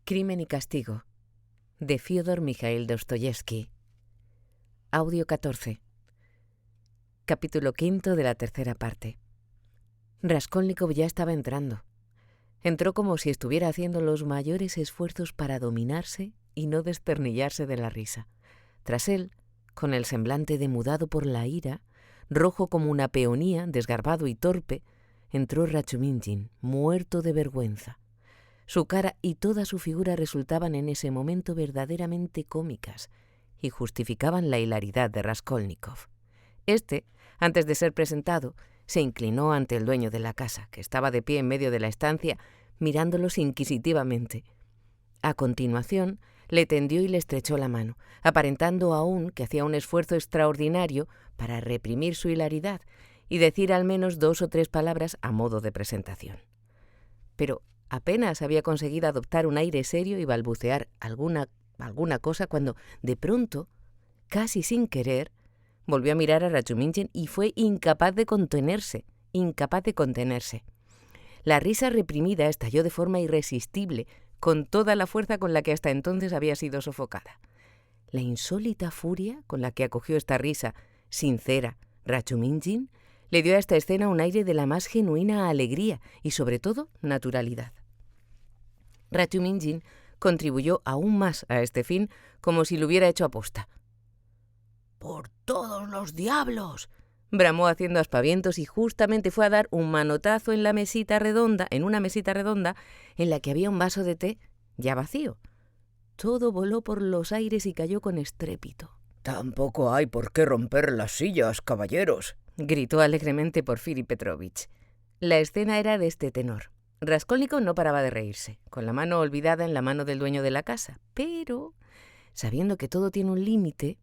Crimen y castigo, de Fyodor Mikhail Dostoyevsky. Audio 14. Capítulo 5 de la tercera parte. Raskolnikov ya estaba entrando. Entró como si estuviera haciendo los mayores esfuerzos para dominarse y no desternillarse de la risa. Tras él, con el semblante demudado por la ira, rojo como una peonía, desgarbado y torpe, entró Rachuminjin, muerto de vergüenza. Su cara y toda su figura resultaban en ese momento verdaderamente cómicas y justificaban la hilaridad de Raskolnikov. Este, antes de ser presentado, se inclinó ante el dueño de la casa, que estaba de pie en medio de la estancia, mirándolos inquisitivamente. A continuación, le tendió y le estrechó la mano, aparentando aún que hacía un esfuerzo extraordinario para reprimir su hilaridad y decir al menos 2 o 3 palabras a modo de presentación. Pero apenas había conseguido adoptar un aire serio y balbucear alguna cosa cuando, de pronto, casi sin querer, volvió a mirar a Rachuminjin y fue incapaz de contenerse. La risa reprimida estalló de forma irresistible, con toda la fuerza con la que hasta entonces había sido sofocada. La insólita furia con la que acogió esta risa sincera Rachuminjin le dio a esta escena un aire de la más genuina alegría y, sobre todo, naturalidad. Rachuminjin contribuyó aún más a este fin, como si lo hubiera hecho aposta. «¡Por todos los diablos!», bramó haciendo aspavientos y justamente fue a dar un manotazo en una mesita redonda en la que había un vaso de té ya vacío. Todo voló por los aires y cayó con estrépito. «Tampoco hay por qué romper las sillas, caballeros», gritó alegremente Porfiri Petrovich. La escena era de este tenor. Raskolnikov no paraba de reírse, con la mano olvidada en la mano del dueño de la casa, pero, sabiendo que todo tiene un límite,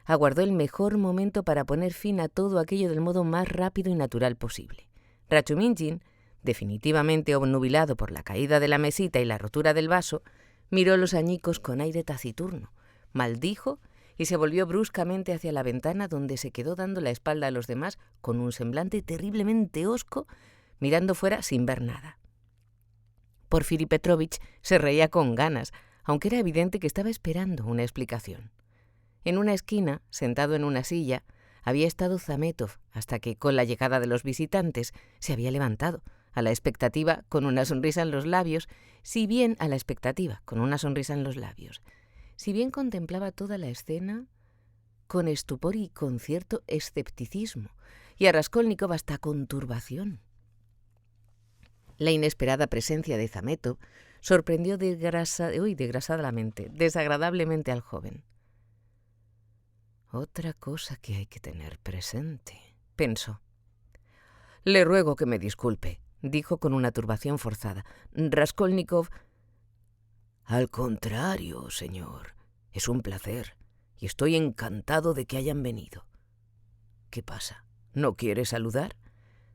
aguardó el mejor momento para poner fin a todo aquello del modo más rápido y natural posible. Rachuminjin, definitivamente obnubilado por la caída de la mesita y la rotura del vaso, miró los añicos con aire taciturno, maldijo y se volvió bruscamente hacia la ventana, donde se quedó dando la espalda a los demás con un semblante terriblemente hosco, mirando fuera sin ver nada. Porfiri Petrovich se reía con ganas, aunque era evidente que estaba esperando una explicación. En una esquina, sentado en una silla, había estado Zametov, hasta que, con la llegada de los visitantes, se había levantado, a la expectativa, con una sonrisa en los labios, si bien contemplaba toda la escena con estupor y con cierto escepticismo, y a Raskolnikov hasta con turbación. La inesperada presencia de Zametov sorprendió desagradablemente al joven. «Otra cosa que hay que tener presente», pensó. «Le ruego que me disculpe», dijo con una turbación forzada. Raskolnikov. «Al contrario, señor, es un placer, y estoy encantado de que hayan venido. ¿Qué pasa? ¿No quiere saludar?».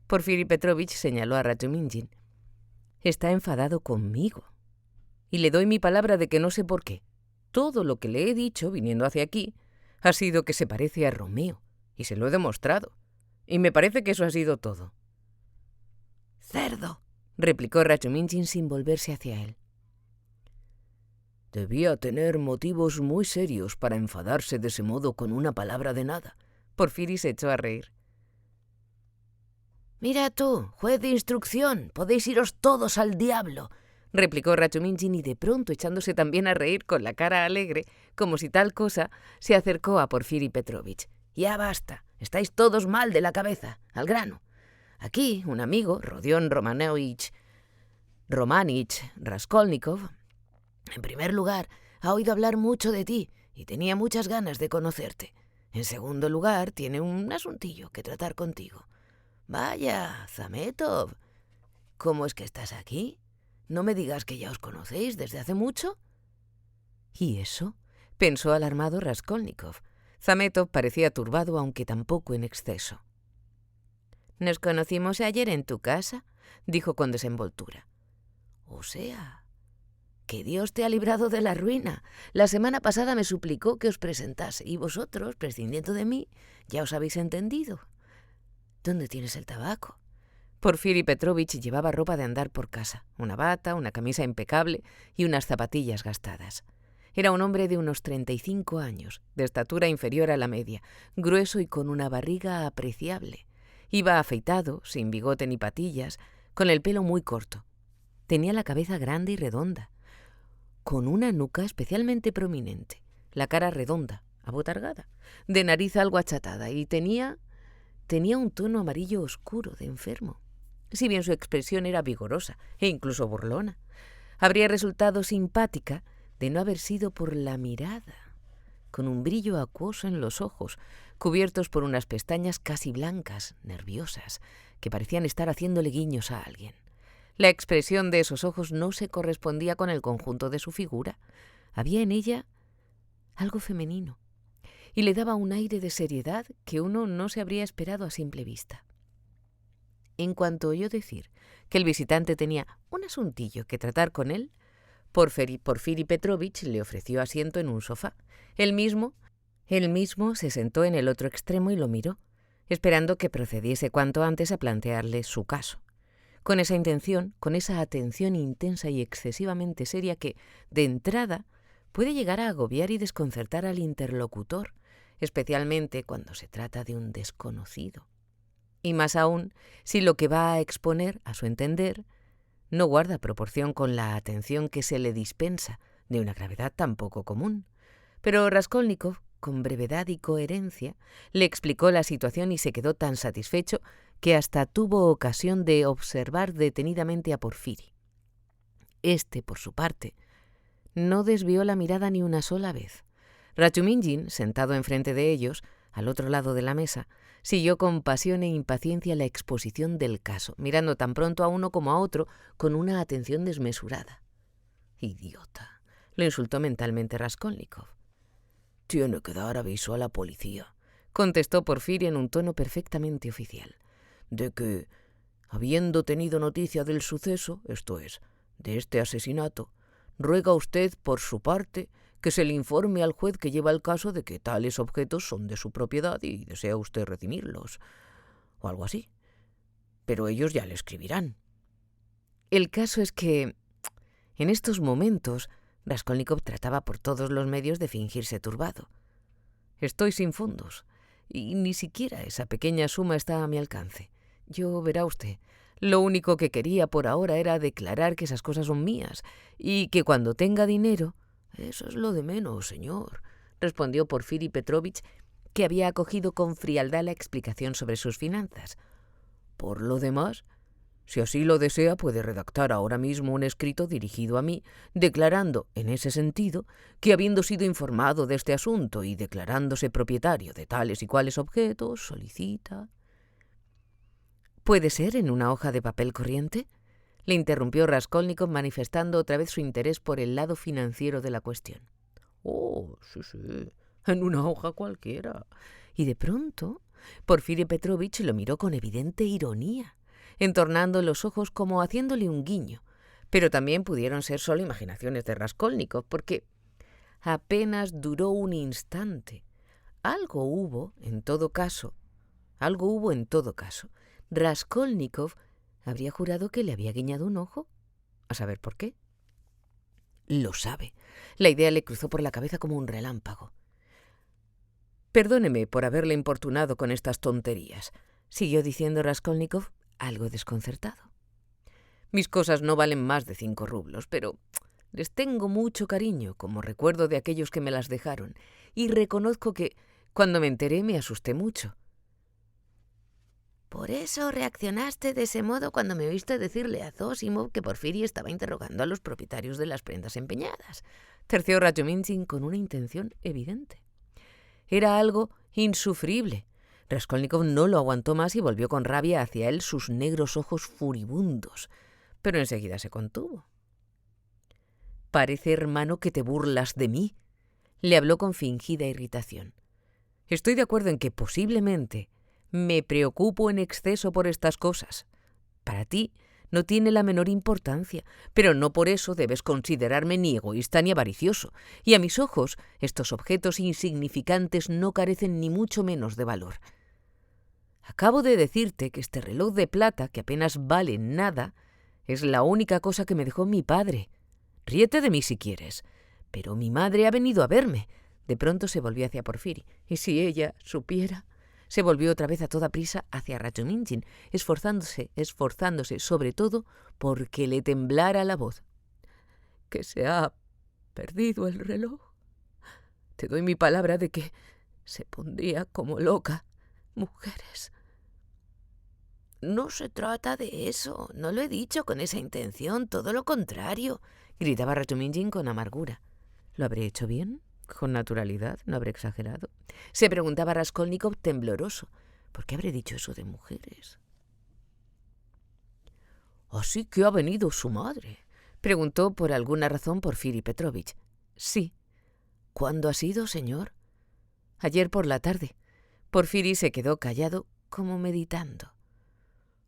Porfiri Petrovich señaló a Rachuminjin. «Está enfadado conmigo, y le doy mi palabra de que no sé por qué. Todo lo que le he dicho, viniendo hacia aquí, ha sido que se parece a Romeo, y se lo he demostrado, y me parece que eso ha sido todo». «Cerdo», replicó Rachuminjin sin volverse hacia él. «Debía tener motivos muy serios para enfadarse de ese modo con una palabra de nada». Porfiri se echó a reír. «Mira tú, juez de instrucción, podéis iros todos al diablo», replicó Rachuminjin, y de pronto, echándose también a reír con la cara alegre, como si tal cosa, se acercó a Porfiri Petrovich. «Ya basta, estáis todos mal de la cabeza, al grano. Aquí un amigo, Rodion Romanich Raskolnikov, en primer lugar, ha oído hablar mucho de ti y tenía muchas ganas de conocerte. En segundo lugar, tiene un asuntillo que tratar contigo. Vaya, Zametov, ¿cómo es que estás aquí? No me digas que ya os conocéis desde hace mucho». «¿Y eso?», pensó alarmado Raskolnikov. Zametov parecía turbado, aunque tampoco en exceso. «Nos conocimos ayer en tu casa», dijo con desenvoltura. «O sea, que Dios te ha librado de la ruina. La semana pasada me suplicó que os presentase, y vosotros, prescindiendo de mí, ya os habéis entendido. ¿Dónde tienes el tabaco? Porfiri Petrovich llevaba ropa de andar por casa, una bata, una camisa impecable y unas zapatillas gastadas. Era un hombre de unos 35 años, de estatura inferior a la media, grueso y con una barriga apreciable. Iba afeitado, sin bigote ni patillas, con el pelo muy corto. Tenía la cabeza grande y redonda, con una nuca especialmente prominente, la cara redonda, abotargada, de nariz algo achatada y tenía un tono amarillo oscuro de enfermo. Si bien su expresión era vigorosa e incluso burlona, habría resultado simpática de no haber sido por la mirada, con un brillo acuoso en los ojos, cubiertos por unas pestañas casi blancas, nerviosas, que parecían estar haciéndole guiños a alguien. La expresión de esos ojos no se correspondía con el conjunto de su figura. Había en ella algo femenino, y le daba un aire de seriedad que uno no se habría esperado a simple vista. En cuanto oyó decir que el visitante tenía un asuntillo que tratar con él, Porfiri Petrovich le ofreció asiento en un sofá. Él mismo se sentó en el otro extremo y lo miró, esperando que procediese cuanto antes a plantearle su caso. Con esa intención, con esa atención intensa y excesivamente seria que, de entrada, puede llegar a agobiar y desconcertar al interlocutor, especialmente cuando se trata de un desconocido. Y más aún si lo que va a exponer, a su entender, no guarda proporción con la atención que se le dispensa, de una gravedad tan poco común. Pero Raskolnikov, con brevedad y coherencia, le explicó la situación y se quedó tan satisfecho que hasta tuvo ocasión de observar detenidamente a Porfiri. Este, por su parte, no desvió la mirada ni una sola vez. Rachuminjin, sentado enfrente de ellos, al otro lado de la mesa, siguió con pasión e impaciencia la exposición del caso, mirando tan pronto a uno como a otro con una atención desmesurada. «Idiota», lo insultó mentalmente Raskolnikov. «Tiene que dar aviso a la policía», contestó Porfiri en un tono perfectamente oficial, «de que, habiendo tenido noticia del suceso, esto es, de este asesinato, ruega usted, por su parte, que se le informe al juez que lleva el caso de que tales objetos son de su propiedad y desea usted redimirlos, o algo así. Pero ellos ya le escribirán». El caso es que, en estos momentos, Raskolnikov trataba por todos los medios de fingirse turbado. «Estoy sin fondos, y ni siquiera esa pequeña suma está a mi alcance. Yo, verá usted, lo único que quería por ahora era declarar que esas cosas son mías, y que cuando tenga dinero...» «Eso es lo de menos, señor», respondió Porfiri Petrovich, que había acogido con frialdad la explicación sobre sus finanzas. «Por lo demás, si así lo desea, puede redactar ahora mismo un escrito dirigido a mí, declarando, en ese sentido, que habiendo sido informado de este asunto y declarándose propietario de tales y cuales objetos, solicita...» «¿Puede ser en una hoja de papel corriente?», le interrumpió Raskolnikov, manifestando otra vez su interés por el lado financiero de la cuestión. «Oh, sí, en una hoja cualquiera». Y de pronto, Porfiri Petrovich lo miró con evidente ironía, entornando los ojos como haciéndole un guiño, pero también pudieron ser solo imaginaciones de Raskolnikov, porque apenas duró un instante. Algo hubo en todo caso. Raskolnikov habría jurado que le había guiñado un ojo. ¿A saber por qué? Lo sabe. La idea le cruzó por la cabeza como un relámpago. «Perdóneme por haberle importunado con estas tonterías», siguió diciendo Raskolnikov, algo desconcertado. «Mis cosas no valen más de 5 rublos, pero les tengo mucho cariño como recuerdo de aquellos que me las dejaron, y reconozco que, cuando me enteré, me asusté mucho». «Por eso reaccionaste de ese modo cuando me oíste decirle a Zósimo que Porfiri estaba interrogando a los propietarios de las prendas empeñadas», terció Rachuminjin con una intención evidente. Era algo insufrible. Raskolnikov no lo aguantó más y volvió con rabia hacia él sus negros ojos furibundos, pero enseguida se contuvo. «Parece, hermano, que te burlas de mí», le habló con fingida irritación. «Estoy de acuerdo en que posiblemente me preocupo en exceso por estas cosas. Para ti no tiene la menor importancia, pero no por eso debes considerarme ni egoísta ni avaricioso, y a mis ojos estos objetos insignificantes no carecen ni mucho menos de valor. Acabo de decirte que este reloj de plata, que apenas vale nada, es la única cosa que me dejó mi padre. Ríete de mí si quieres, pero mi madre ha venido a verme». De pronto se volvió hacia Porfiri. «¿Y si ella supiera?». Se volvió otra vez a toda prisa hacia Rachuminchin, esforzándose sobre todo porque le temblara la voz. «¿Que se ha perdido el reloj? Te doy mi palabra de que se pondría como loca. Mujeres». «No se trata de eso. No lo he dicho con esa intención. Todo lo contrario», gritaba Rachuminchin con amargura. «¿Lo habré hecho bien? ¿Con naturalidad? ¿No habré exagerado?», se preguntaba Raskolnikov tembloroso. «¿Por qué habré dicho eso de mujeres?». «¿Así que ha venido su madre?», preguntó por alguna razón Porfiri Petrovich. «Sí». «¿Cuándo ha sido, señor?». «Ayer por la tarde». Porfiri se quedó callado, como meditando.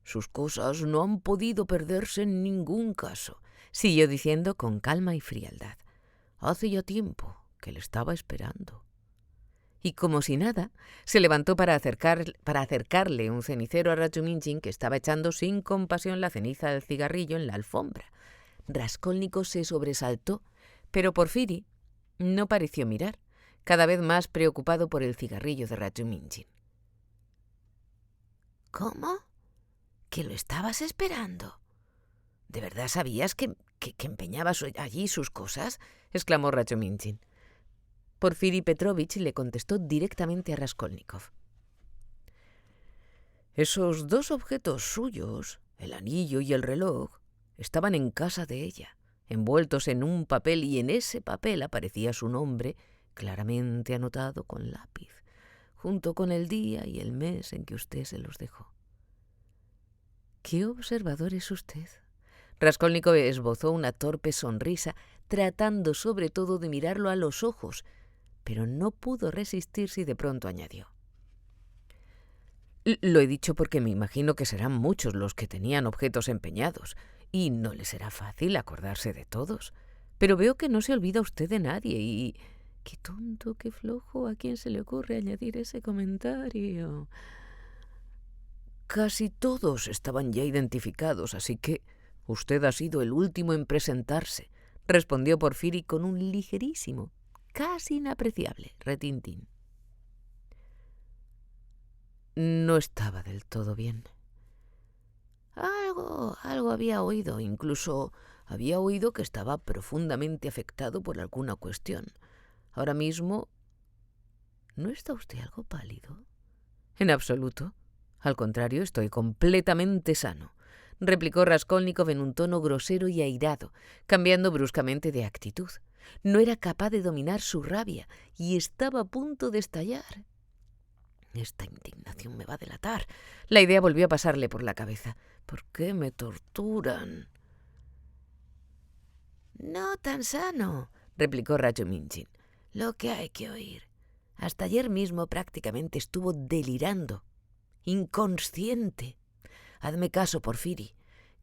«Sus cosas no han podido perderse en ningún caso», siguió diciendo con calma y frialdad. «Hace ya tiempo que le estaba esperando». Y como si nada, se levantó para acercarle un cenicero a Rachuminchin, que estaba echando sin compasión la ceniza del cigarrillo en la alfombra. Raskolnikov se sobresaltó, pero Porfiri no pareció mirar, cada vez más preocupado por el cigarrillo de Rachuminchin. «¿Cómo? ¿Que lo estabas esperando? ¿De verdad sabías que empeñaba allí sus cosas?», exclamó Rachuminchin. Porfiri Petrovich le contestó directamente a Raskolnikov. «Esos dos objetos suyos, el anillo y el reloj, estaban en casa de ella, envueltos en un papel, y en ese papel aparecía su nombre claramente anotado con lápiz, junto con el día y el mes en que usted se los dejó». «Qué observador es usted». Raskolnikov esbozó una torpe sonrisa, tratando sobre todo de mirarlo a los ojos, pero no pudo resistirse y de pronto añadió: «Lo he dicho porque me imagino que serán muchos los que tenían objetos empeñados, y no le será fácil acordarse de todos. Pero veo que no se olvida usted de nadie y... Qué tonto, qué flojo, ¿a quién se le ocurre añadir ese comentario?». «Casi todos estaban ya identificados, así que usted ha sido el último en presentarse», respondió Porfiri con un ligerísimo, casi inapreciable retintín. No estaba del todo bien. Algo había oído, incluso había oído que estaba profundamente afectado por alguna cuestión. Ahora mismo, ¿no está usted algo pálido? En absoluto. Al contrario, estoy completamente sano, replicó Raskolnikov en un tono grosero y airado, cambiando bruscamente de actitud. No era capaz de dominar su rabia y estaba a punto de estallar. «Esta indignación me va a delatar». La idea volvió a pasarle por la cabeza. «¿Por qué me torturan?». «No tan sano», replicó Rachuminchin. «Lo que hay que oír. Hasta ayer mismo prácticamente estuvo delirando, inconsciente. Hazme caso, Porfiri.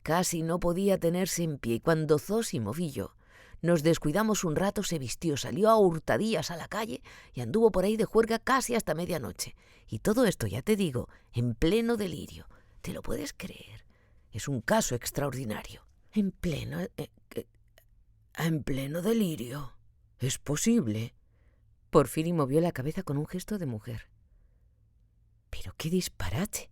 Casi no podía tenerse en pie, y cuando Zósimo y yo nos descuidamos un rato, se vistió, salió a hurtadillas a la calle y anduvo por ahí de juerga casi hasta medianoche. Y todo esto, ya te digo, en pleno delirio. ¿Te lo puedes creer? Es un caso extraordinario». «¿En pleno delirio? ¿Es posible?». Porfiri movió la cabeza con un gesto de mujer. «Pero qué disparate».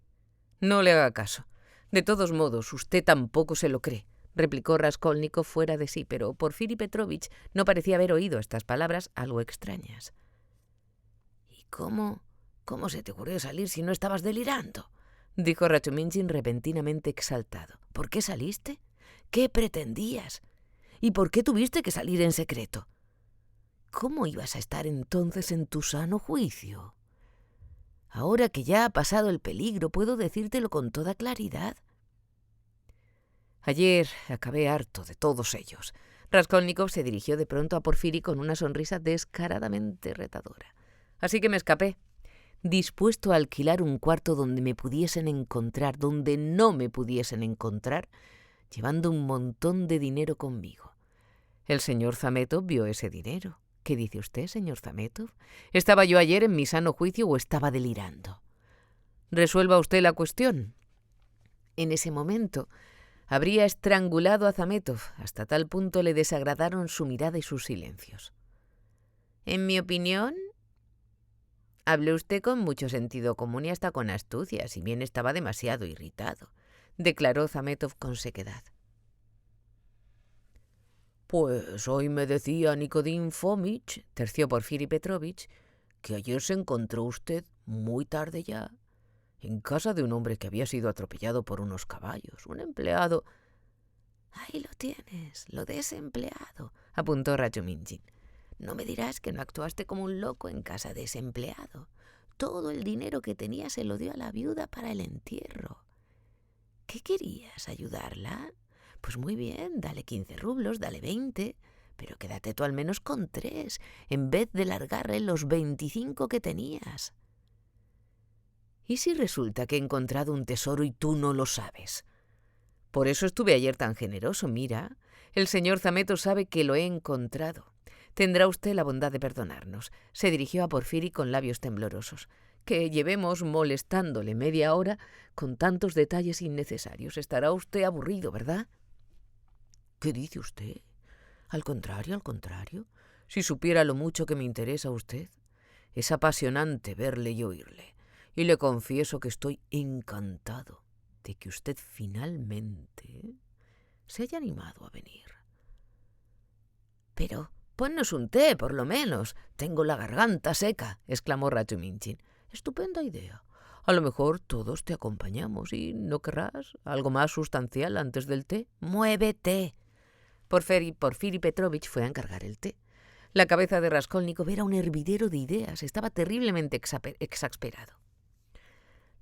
«No le haga caso. De todos modos, usted tampoco se lo cree», replicó Raskolnikov fuera de sí, pero Porfiri Petrovich no parecía haber oído estas palabras algo extrañas. «¿Y cómo se te ocurrió salir si no estabas delirando?», dijo Rachuminchin repentinamente exaltado. «¿Por qué saliste? ¿Qué pretendías? ¿Y por qué tuviste que salir en secreto? ¿Cómo ibas a estar entonces en tu sano juicio? Ahora que ya ha pasado el peligro, puedo decírtelo con toda claridad». «Ayer acabé harto de todos ellos». Raskolnikov se dirigió de pronto a Porfiri con una sonrisa descaradamente retadora. «Así que me escapé, dispuesto a alquilar un cuarto donde me pudiesen encontrar, donde no me pudiesen encontrar, llevando un montón de dinero conmigo. El señor Zametov vio ese dinero. ¿Qué dice usted, señor Zametov? ¿Estaba yo ayer en mi sano juicio o estaba delirando?». Resuelva usted la cuestión. En ese momento habría estrangulado a Zametov. Hasta tal punto le desagradaron su mirada y sus silencios. En mi opinión, habló usted con mucho sentido común y hasta con astucia, si bien estaba demasiado irritado, declaró Zametov con sequedad. Pues hoy me decía Nikodim Fomich, terció Porfiri Petrovich, que ayer se encontró usted muy tarde ya en casa de un hombre que había sido atropellado por unos caballos, un empleado. Ahí lo tienes, lo de ese empleado, apuntó Rajuminjin. No me dirás que no actuaste como un loco en casa de ese empleado. Todo el dinero que tenía se lo dio a la viuda para el entierro. ¿Qué querías? ¿Ayudarla? Pues muy bien, dale 15 rublos, dale 20, pero quédate tú al menos con 3, en vez de largarle los 25 que tenías. ¿Y si resulta que he encontrado un tesoro y tú no lo sabes? Por eso estuve ayer tan generoso. Mira, el señor Zametov sabe que lo he encontrado. Tendrá usted la bondad de perdonarnos. Se dirigió a Porfiri con labios temblorosos. Que llevemos molestándole media hora con tantos detalles innecesarios. Estará usted aburrido, ¿verdad? ¿Qué dice usted? Al contrario. Si supiera lo mucho que me interesa a usted. Es apasionante verle y oírle. Y le confieso que estoy encantado de que usted finalmente se haya animado a venir. Pero ponnos un té, por lo menos. Tengo la garganta seca, exclamó Rajuminjin. Estupenda idea. A lo mejor todos te acompañamos y ¿no querrás algo más sustancial antes del té? ¡Muévete! Porfiri Petrovich fue a encargar el té. La cabeza de Raskolnikov era un hervidero de ideas. Estaba terriblemente exasperado.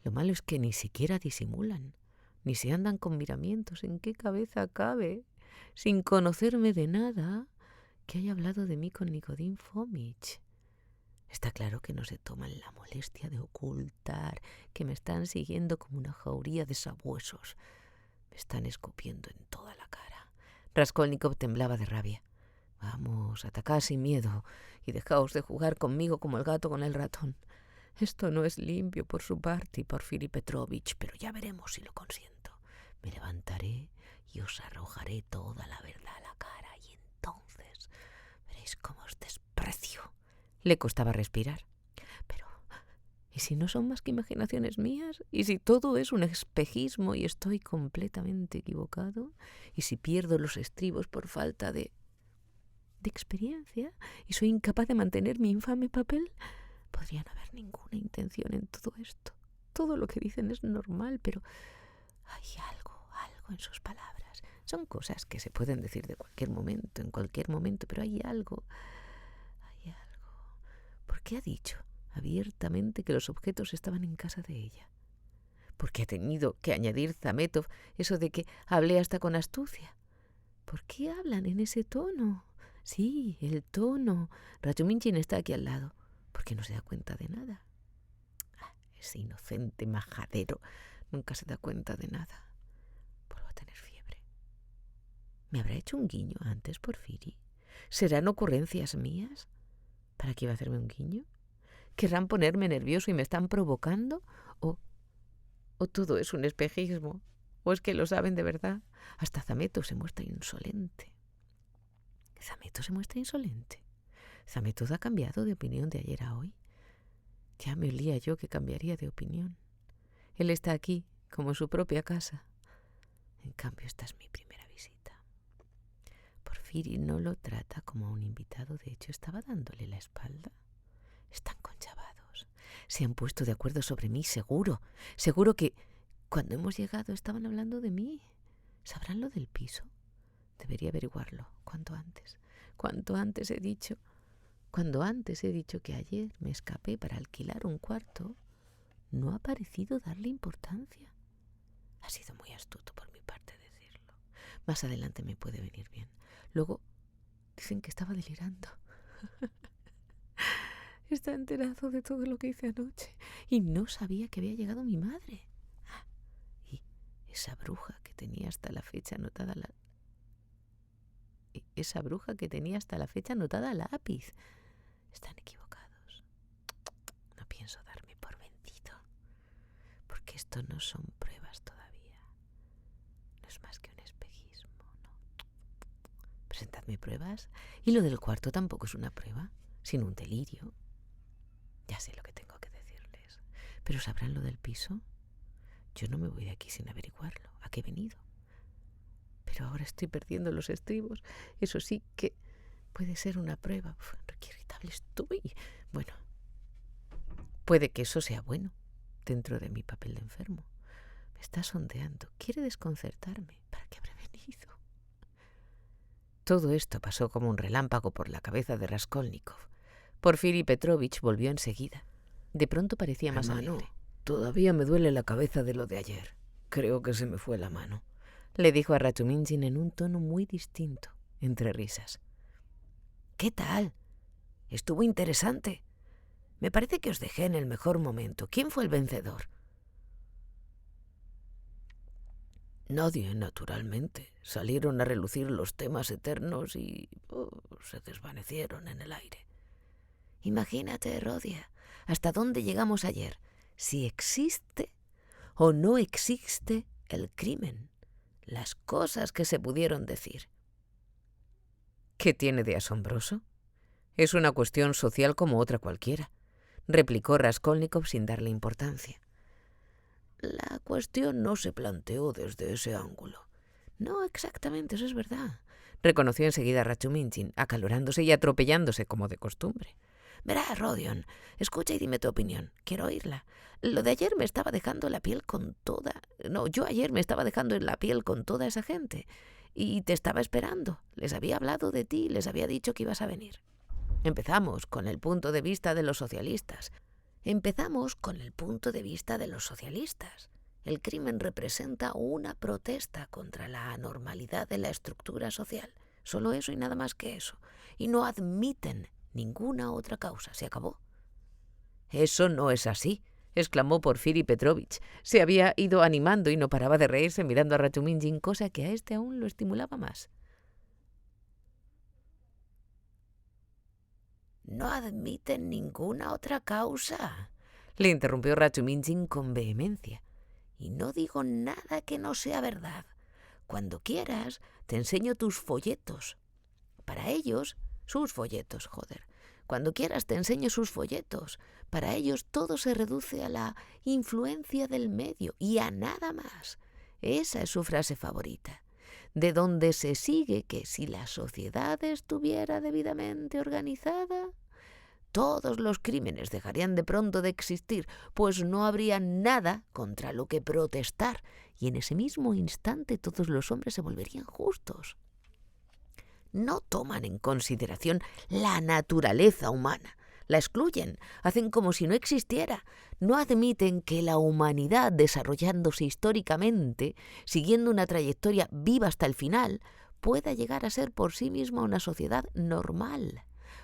Lo malo es que ni siquiera disimulan, ni se andan con miramientos. ¿En qué cabeza cabe, sin conocerme de nada, que haya hablado de mí con Nikodim Fomich? Está claro que no se toman la molestia de ocultar que me están siguiendo como una jauría de sabuesos. Me están escupiendo en toda la cara. Raskolnikov temblaba de rabia. Vamos, atacad sin miedo y dejaos de jugar conmigo como el gato con el ratón. Esto no es limpio por su parte, Porfiri Petrovich, pero ya veremos si lo consiento. Me levantaré y os arrojaré toda la verdad a la cara y entonces veréis cómo os desprecio. Le costaba respirar. Pero, ¿y si no son más que imaginaciones mías? ¿Y si todo es un espejismo y estoy completamente equivocado? ¿Y si pierdo los estribos por falta de experiencia y soy incapaz de mantener mi infame papel? Podría no haber ninguna intención en todo esto. Todo lo que dicen es normal, pero hay algo en sus palabras. Son cosas que se pueden decir de cualquier momento, en cualquier momento, pero hay algo. ¿Por qué ha dicho abiertamente que los objetos estaban en casa de ella? ¿Por qué ha tenido que añadir Zametov eso de que hablé hasta con astucia? ¿Por qué hablan en ese tono? Sí, el tono. Rajuminjin está aquí al lado. ¿Por qué no se da cuenta de nada? Ese inocente majadero nunca se da cuenta de nada. Vuelvo a tener fiebre. ¿Me habrá hecho un guiño antes, Porfiri? ¿Serán ocurrencias mías? ¿Para qué iba a hacerme un guiño? ¿Querrán ponerme nervioso y me están provocando? ¿O todo es un espejismo? ¿O es que lo saben de verdad? Hasta Zametov se muestra insolente. ¿Zametov se muestra insolente? ¿Zametov ha cambiado de opinión de ayer a hoy? Ya me olía yo que cambiaría de opinión. Él está aquí, como en su propia casa. En cambio, esta es mi primera visita. Porfiri no lo trata como a un invitado. De hecho, estaba dándole la espalda. Están conchavados. Se han puesto de acuerdo sobre mí, seguro. Seguro que cuando hemos llegado estaban hablando de mí. ¿Sabrán lo del piso? Debería averiguarlo cuanto antes. Cuando antes he dicho que ayer me escapé para alquilar un cuarto, no ha parecido darle importancia. Ha sido muy astuto por mi parte decirlo. Más adelante me puede venir bien. Luego dicen que estaba delirando. Está enterado de todo lo que hice anoche y no sabía que había llegado mi madre. Y esa bruja que tenía hasta la fecha anotada a lápiz. Están equivocados. No pienso darme por vencido. que esto no son pruebas todavía. No es más que un espejismo, ¿no? Presentadme pruebas. Y lo del cuarto tampoco es una prueba, sino un delirio. Ya sé lo que tengo que decirles. ¿Pero sabrán lo del piso? Yo no me voy de aquí sin averiguarlo. ¿A qué he venido? Pero ahora estoy perdiendo los estribos. Eso sí que puede ser una prueba. Uf, qué irritable estoy. Bueno, puede que eso sea bueno dentro de mi papel de enfermo. Me está sondeando. Quiere desconcertarme. ¿Para qué habré venido? Todo esto pasó como un relámpago por la cabeza de Raskolnikov. Porfiri Petrovich volvió enseguida. De pronto parecía más alegre. Todavía me duele la cabeza de lo de ayer. Creo que se me fue la mano, le dijo a Rachuminjin en un tono muy distinto, entre risas. ¿Qué tal? Estuvo interesante. Me parece que os dejé en el mejor momento. ¿Quién fue el vencedor? Nadie, naturalmente. Salieron a relucir los temas eternos y se desvanecieron en el aire. Imagínate, Rodia, hasta dónde llegamos ayer. Si existe o no existe el crimen. Las cosas que se pudieron decir. ¿Qué tiene de asombroso? Es una cuestión social como otra cualquiera, replicó Raskolnikov sin darle importancia. La cuestión no se planteó desde ese ángulo. No exactamente, eso es verdad, reconoció enseguida Rachuminjin, acalorándose y atropellándose como de costumbre. Verás, Rodion, escucha y dime tu opinión. Quiero oírla. Lo de ayer me estaba dejando la piel con toda... No, yo ayer me estaba dejando la piel con toda esa gente. Y te estaba esperando. Les había hablado de ti, les había dicho que ibas a venir. Empezamos con el punto de vista de los socialistas. El crimen representa una protesta contra la anormalidad de la estructura social. Solo eso y nada más que eso. Y no admiten ninguna otra causa. Se acabó. Eso no es así, exclamó Porfiri Petrovich. Se había ido animando y no paraba de reírse mirando a Rachuminjin, cosa que a este aún lo estimulaba más. No admiten ninguna otra causa, le interrumpió Rachuminjin con vehemencia. Y no digo nada que no sea verdad. Cuando quieras, te enseño tus folletos. Para ellos, sus folletos, joder. Cuando quieras te enseño sus folletos. Para ellos todo se reduce a la influencia del medio y a nada más. Esa es su frase favorita. De donde se sigue que si la sociedad estuviera debidamente organizada, todos los crímenes dejarían de pronto de existir, pues no habría nada contra lo que protestar, y en ese mismo instante todos los hombres se volverían justos. No toman en consideración la naturaleza humana, la excluyen, hacen como si no existiera, no admiten que la humanidad, desarrollándose históricamente, siguiendo una trayectoria viva hasta el final, pueda llegar a ser por sí misma una sociedad normal.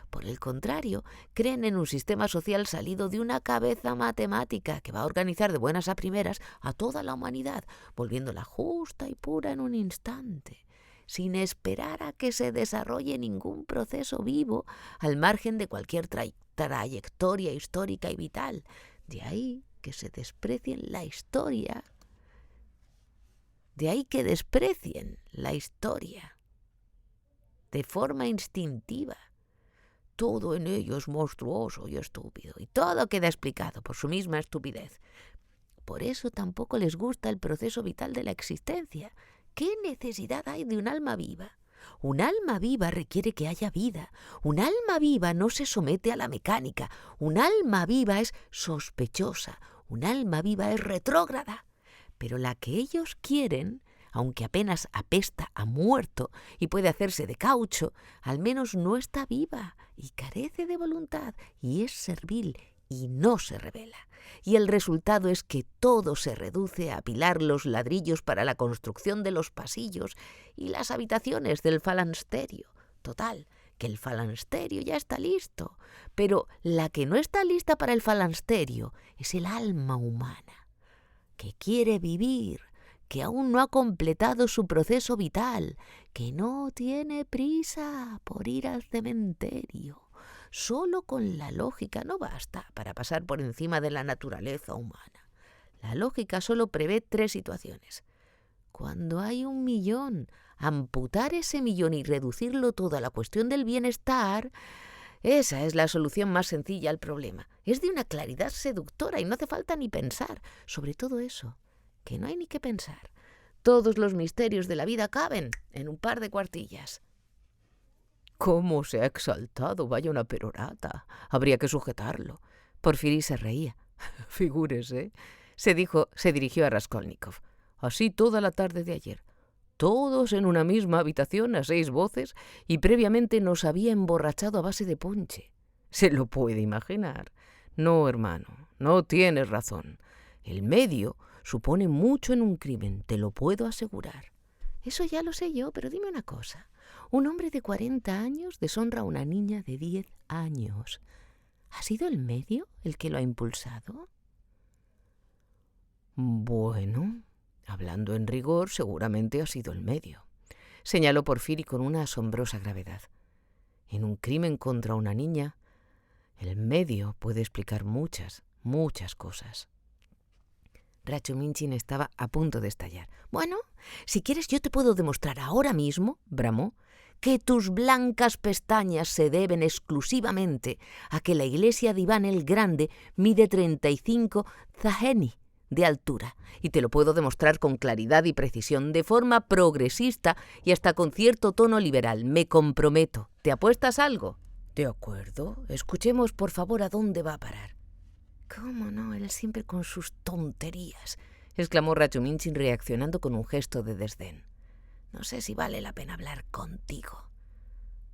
Por el contrario, creen en un sistema social salido de una cabeza matemática que va a organizar de buenas a primeras a toda la humanidad, volviéndola justa y pura en un instante, sin esperar a que se desarrolle ningún proceso vivo al margen de cualquier trayectoria histórica y vital. De ahí que se desprecien la historia. De ahí que desprecien la historia de forma instintiva. Todo en ello es monstruoso y estúpido, y todo queda explicado por su misma estupidez. Por eso tampoco les gusta el proceso vital de la existencia. ¿Qué necesidad hay de un alma viva? Un alma viva requiere que haya vida. Un alma viva no se somete a la mecánica. Un alma viva es sospechosa. Un alma viva es retrógrada. Pero la que ellos quieren, aunque apenas apesta a muerto y puede hacerse de caucho, al menos no está viva y carece de voluntad y es servil y no se rebela. Y el resultado es que todo se reduce a apilar los ladrillos para la construcción de los pasillos y las habitaciones del falansterio. Total, que el falansterio ya está listo, pero la que no está lista para el falansterio es el alma humana, que quiere vivir, que aún no ha completado su proceso vital, que no tiene prisa por ir al cementerio. Solo con la lógica no basta para pasar por encima de la naturaleza humana. La lógica solo prevé 3 situaciones. Cuando hay 1.000.000, amputar ese 1.000.000 y reducirlo todo a la cuestión del bienestar, esa es la solución más sencilla al problema. Es de una claridad seductora y no hace falta ni pensar. Sobre todo eso, que no hay ni que pensar. Todos los misterios de la vida caben en un par de cuartillas. ¿Cómo se ha exaltado? Vaya una perorata. Habría que sujetarlo. Porfiri se reía. Figúrese, se dirigió a Raskolnikov. Así toda la tarde de ayer. Todos en una misma habitación a 6 voces y previamente nos había emborrachado a base de ponche. ¿Se lo puede imaginar? No, hermano, no tienes razón. El medio supone mucho en un crimen, te lo puedo asegurar. Eso ya lo sé yo, pero dime una cosa. Un hombre de 40 años deshonra a una niña de 10 años. ¿Ha sido el medio el que lo ha impulsado? Bueno, hablando en rigor, seguramente ha sido el medio, señaló Porfiri con una asombrosa gravedad. En un crimen contra una niña, el medio puede explicar muchas cosas. Rachuminchin estaba a punto de estallar. Bueno, si quieres yo te puedo demostrar ahora mismo, bramó, que tus blancas pestañas se deben exclusivamente a que la iglesia de Iván el Grande mide 35 zaheni de altura, y te lo puedo demostrar con claridad y precisión, de forma progresista y hasta con cierto tono liberal. Me comprometo. ¿Te apuestas algo? De acuerdo. Escuchemos, por favor, a dónde va a parar. ¿Cómo no? Él siempre con sus tonterías, exclamó Rachuminchin reaccionando con un gesto de desdén. No sé si vale la pena hablar contigo.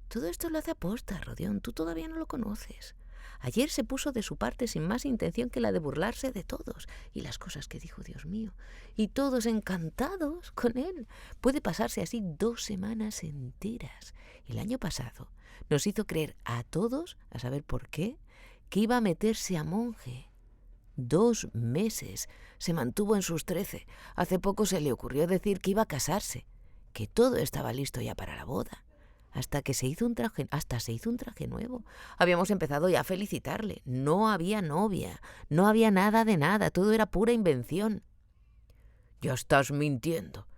Todo esto lo hace aposta, Rodión. Tú todavía no lo conoces. Ayer se puso de su parte sin más intención que la de burlarse de todos. Y las cosas que dijo, Dios mío. Y todos encantados con él. Puede pasarse así 2 semanas enteras. El año pasado nos hizo creer a todos, a saber por qué, que iba a meterse a monje. 2 meses se mantuvo en sus 13. Hace poco se le ocurrió decir que iba a casarse, que todo estaba listo ya para la boda. Hasta se hizo un traje nuevo. Habíamos empezado ya a felicitarle. No había novia, no había nada de nada, todo era pura invención. Ya estás mintiendo.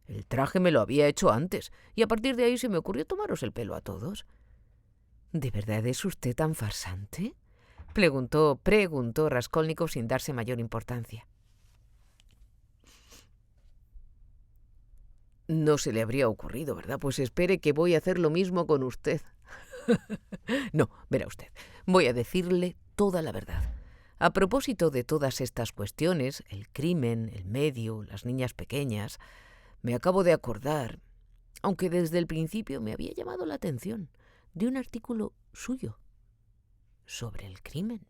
El traje me lo había hecho antes, y a partir de ahí se me ocurrió tomaros el pelo a todos. ¿De verdad es usted tan farsante?, preguntó Raskolnikov sin darse mayor importancia. No se le habría ocurrido, ¿verdad? Pues espere que voy a hacer lo mismo con usted. No, verá usted, voy a decirle toda la verdad. A propósito de todas estas cuestiones, el crimen, el medio, las niñas pequeñas, me acabo de acordar, aunque desde el principio me había llamado la atención, de un artículo suyo sobre el crimen,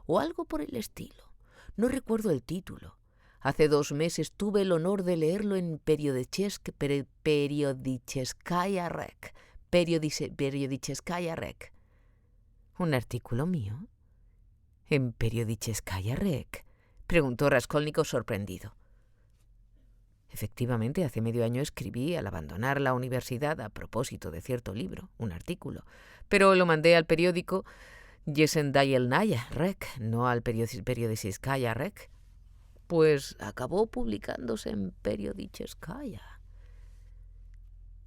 o algo por el estilo. No recuerdo el título. Hace 2 meses tuve el honor de leerlo en Periodicheskaya Rek. ¿Un artículo mío? ¿En Periodicheskaya Rek?, preguntó Raskolnikov sorprendido. Efectivamente, hace medio año escribí al abandonar la universidad a propósito de cierto libro, un artículo, pero lo mandé al periódico Yesendayelnaya Rek, no al Periodicheskaya Rek. Pues acabó publicándose en Periodicheskaya.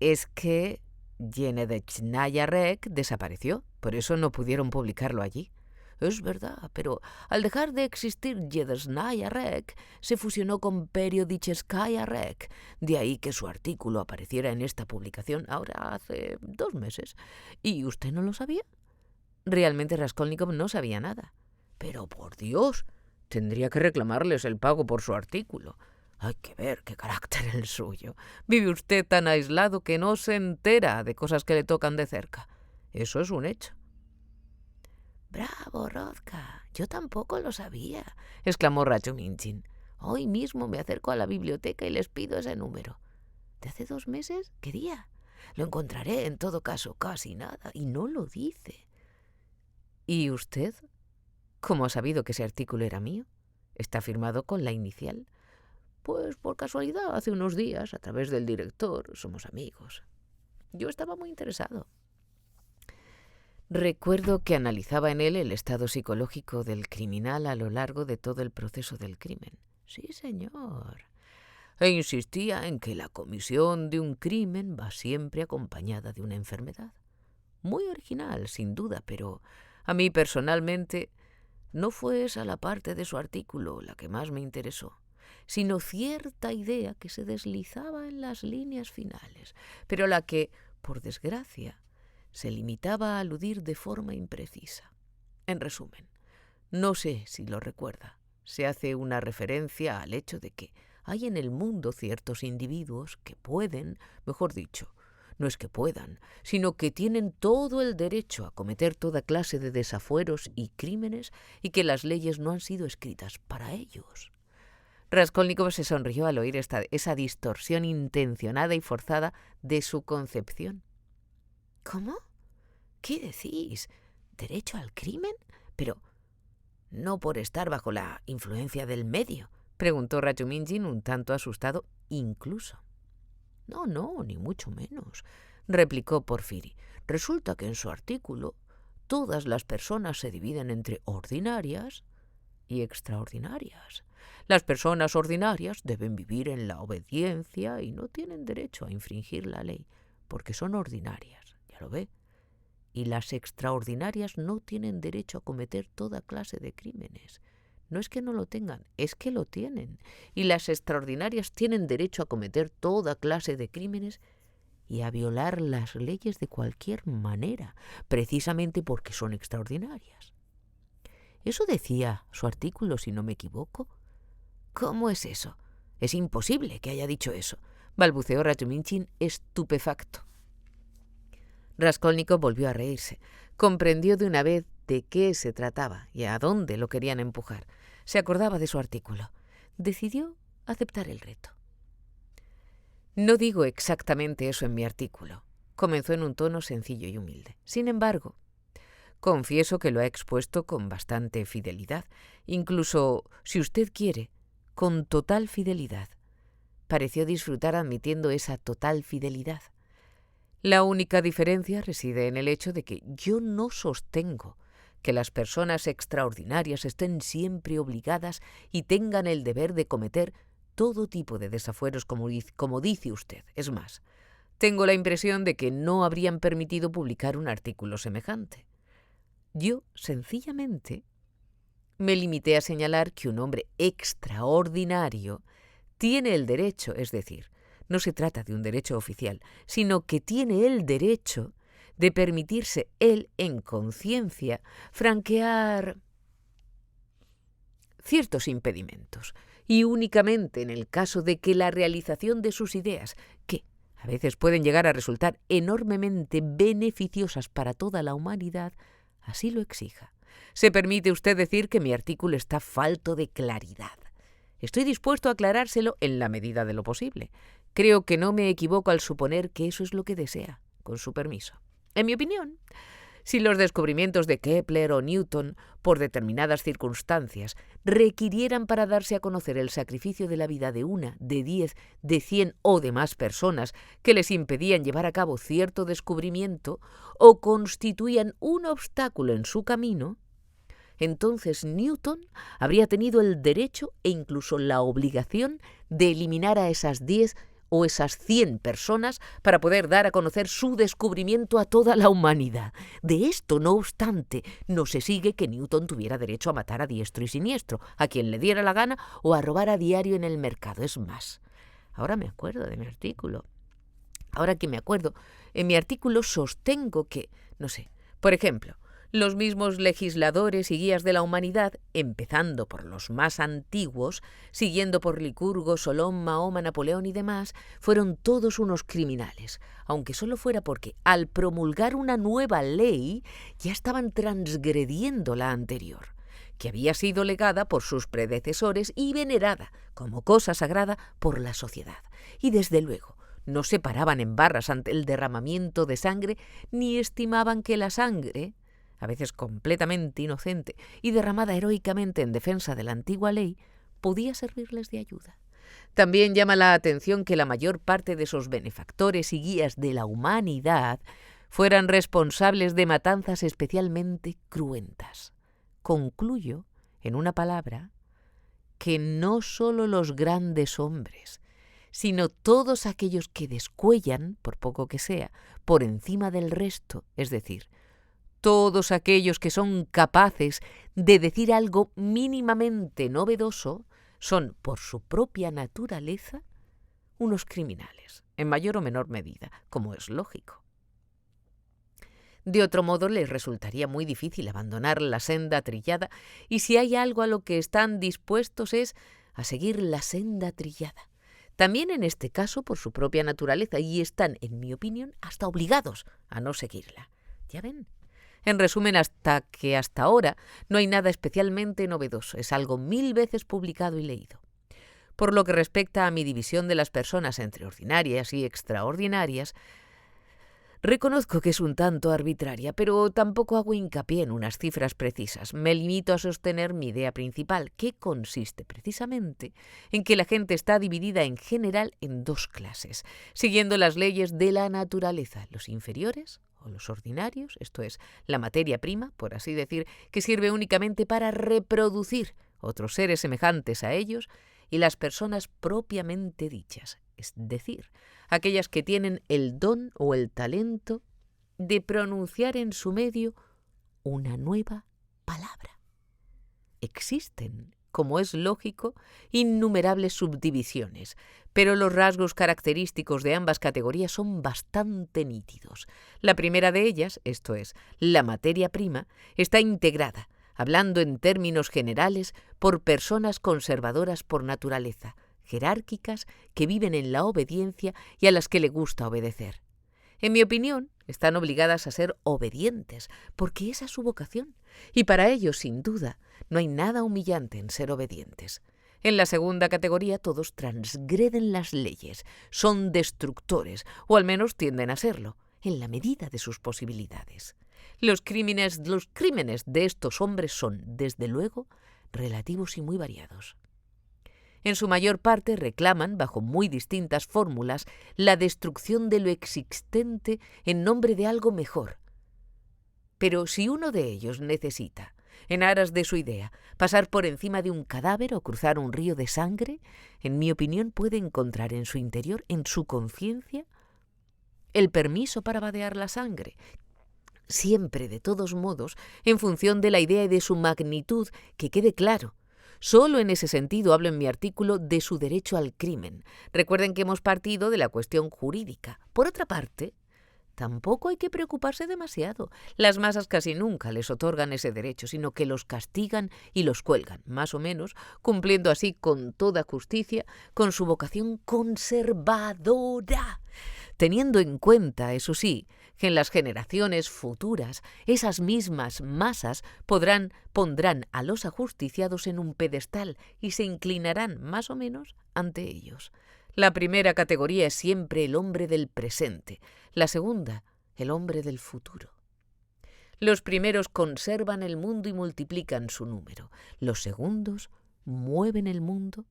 Es que Yenedechnaya Rek desapareció, por eso no pudieron publicarlo allí. Es verdad, pero al dejar de existir Yedesnaya Rek, se fusionó con Periodicheskaya Rek. De ahí que su artículo apareciera en esta publicación ahora hace 2 meses. ¿Y usted no lo sabía? Realmente Raskolnikov no sabía nada. Pero por Dios, tendría que reclamarles el pago por su artículo. Hay que ver qué carácter el suyo. Vive usted tan aislado que no se entera de cosas que le tocan de cerca. Eso es un hecho. Bravo, Rodka. Yo tampoco lo sabía, exclamó Rachuminchin. Hoy mismo me acerco a la biblioteca y les pido ese número. ¿De hace 2 meses? ¿Qué día? Lo encontraré, en todo caso, casi nada. Y no lo dice. ¿Y usted? ¿Cómo ha sabido que ese artículo era mío? ¿Está firmado con la inicial? Pues por casualidad, hace unos días, a través del director, somos amigos. Yo estaba muy interesado. Recuerdo que analizaba en él el estado psicológico del criminal a lo largo de todo el proceso del crimen. Sí, señor. E insistía en que la comisión de un crimen va siempre acompañada de una enfermedad. Muy original, sin duda, pero a mí personalmente no fue esa la parte de su artículo la que más me interesó, sino cierta idea que se deslizaba en las líneas finales, pero la que, por desgracia, se limitaba a aludir de forma imprecisa. En resumen, no sé si lo recuerda, se hace una referencia al hecho de que hay en el mundo ciertos individuos que pueden, mejor dicho, no es que puedan, sino que tienen todo el derecho a cometer toda clase de desafueros y crímenes y que las leyes no han sido escritas para ellos. Raskolnikov se sonrió al oír esa distorsión intencionada y forzada de su concepción. ¿Cómo? ¿Qué decís? ¿Derecho al crimen? Pero no por estar bajo la influencia del medio, preguntó Rajuminjin un tanto asustado incluso. No, ni mucho menos, replicó Porfiri. Resulta que en su artículo todas las personas se dividen entre ordinarias y extraordinarias. Las personas ordinarias deben vivir en la obediencia y no tienen derecho a infringir la ley, porque son ordinarias, ya lo ve. Y las extraordinarias no tienen derecho a cometer toda clase de crímenes. No es que no lo tengan, es que lo tienen. Y las extraordinarias tienen derecho a cometer toda clase de crímenes y a violar las leyes de cualquier manera, precisamente porque son extraordinarias. Eso decía su artículo, si no me equivoco. ¿Cómo es eso? Es imposible que haya dicho eso, balbuceó Rajuminjin estupefacto. Raskolnikov volvió a reírse. Comprendió de una vez de qué se trataba y a dónde lo querían empujar. Se acordaba de su artículo. Decidió aceptar el reto. No digo exactamente eso en mi artículo, comenzó en un tono sencillo y humilde. Sin embargo, confieso que lo ha expuesto con bastante fidelidad, incluso, si usted quiere, con total fidelidad. Pareció disfrutar admitiendo esa total fidelidad. La única diferencia reside en el hecho de que yo no sostengo que las personas extraordinarias estén siempre obligadas y tengan el deber de cometer todo tipo de desafueros como dice usted. Es más, tengo la impresión de que no habrían permitido publicar un artículo semejante. Yo, sencillamente, me limité a señalar que un hombre extraordinario tiene el derecho, es decir, no se trata de un derecho oficial, sino que tiene el derecho de permitirse él, en conciencia, franquear ciertos impedimentos, y únicamente en el caso de que la realización de sus ideas, que a veces pueden llegar a resultar enormemente beneficiosas para toda la humanidad, así lo exija. ¿Se permite usted decir que mi artículo está falto de claridad? Estoy dispuesto a aclarárselo en la medida de lo posible. Creo que no me equivoco al suponer que eso es lo que desea, con su permiso. En mi opinión, si los descubrimientos de Kepler o Newton, por determinadas circunstancias, requirieran para darse a conocer el sacrificio de la vida de 1, de 10, de 100 o de más personas que les impedían llevar a cabo cierto descubrimiento o constituían un obstáculo en su camino, entonces Newton habría tenido el derecho e incluso la obligación de eliminar a esas 10 o esas 100 personas para poder dar a conocer su descubrimiento a toda la humanidad. De esto, no obstante, no se sigue que Newton tuviera derecho a matar a diestro y siniestro, a quien le diera la gana, o a robar a diario en el mercado. Es más, ahora me acuerdo de mi artículo. Ahora que me acuerdo, en mi artículo sostengo que, no sé, por ejemplo, los mismos legisladores y guías de la humanidad, empezando por los más antiguos, siguiendo por Licurgo, Solón, Mahoma, Napoleón y demás, fueron todos unos criminales, aunque solo fuera porque, al promulgar una nueva ley, ya estaban transgrediendo la anterior, que había sido legada por sus predecesores y venerada como cosa sagrada por la sociedad. Y desde luego, no se paraban en barras ante el derramamiento de sangre, ni estimaban que la sangre, a veces completamente inocente y derramada heroicamente en defensa de la antigua ley, podía servirles de ayuda. También llama la atención que la mayor parte de esos benefactores y guías de la humanidad fueran responsables de matanzas especialmente cruentas. Concluyo, en una palabra, que no solo los grandes hombres, sino todos aquellos que descuellan, por poco que sea, por encima del resto, es decir, todos aquellos que son capaces de decir algo mínimamente novedoso, son, por su propia naturaleza, unos criminales, en mayor o menor medida, como es lógico. De otro modo, les resultaría muy difícil abandonar la senda trillada, y si hay algo a lo que están dispuestos es a seguir la senda trillada. También en este caso por su propia naturaleza, y están, en mi opinión, hasta obligados a no seguirla. ¿Ya ven? En resumen, hasta ahora no hay nada especialmente novedoso, es algo 1000 veces publicado y leído. Por lo que respecta a mi división de las personas entre ordinarias y extraordinarias, reconozco que es un tanto arbitraria, pero tampoco hago hincapié en unas cifras precisas. Me limito a sostener mi idea principal, que consiste precisamente en que la gente está dividida en general en 2 clases, siguiendo las leyes de la naturaleza, los inferiores o los ordinarios, esto es, la materia prima, por así decir, que sirve únicamente para reproducir otros seres semejantes a ellos, y las personas propiamente dichas, es decir, aquellas que tienen el don o el talento de pronunciar en su medio una nueva palabra. Existen, como es lógico, innumerables subdivisiones, pero los rasgos característicos de ambas categorías son bastante nítidos. La primera de ellas, esto es, la materia prima, está integrada, hablando en términos generales, por personas conservadoras por naturaleza, jerárquicas, que viven en la obediencia y a las que le gusta obedecer. En mi opinión, están obligadas a ser obedientes, porque esa es su vocación, y para ellos, sin duda, no hay nada humillante en ser obedientes. En la segunda categoría todos transgreden las leyes, son destructores, o al menos tienden a serlo, en la medida de sus posibilidades. Los crímenes de estos hombres son, desde luego, relativos y muy variados. En su mayor parte reclaman, bajo muy distintas fórmulas, la destrucción de lo existente en nombre de algo mejor. Pero si uno de ellos necesita, en aras de su idea, pasar por encima de un cadáver o cruzar un río de sangre, en mi opinión puede encontrar en su interior, en su conciencia, el permiso para vadear la sangre, siempre, de todos modos, en función de la idea y de su magnitud, que quede claro. Solo en ese sentido hablo en mi artículo de su derecho al crimen. Recuerden que hemos partido de la cuestión jurídica. Por otra parte, tampoco hay que preocuparse demasiado. Las masas casi nunca les otorgan ese derecho, sino que los castigan y los cuelgan, más o menos, cumpliendo así con toda justicia con su vocación conservadora, teniendo en cuenta, eso sí, que en las generaciones futuras esas mismas masas pondrán a los ajusticiados en un pedestal y se inclinarán más o menos ante ellos. La primera categoría es siempre el hombre del presente, la segunda, el hombre del futuro. Los primeros conservan el mundo y multiplican su número. Los segundos mueven el mundo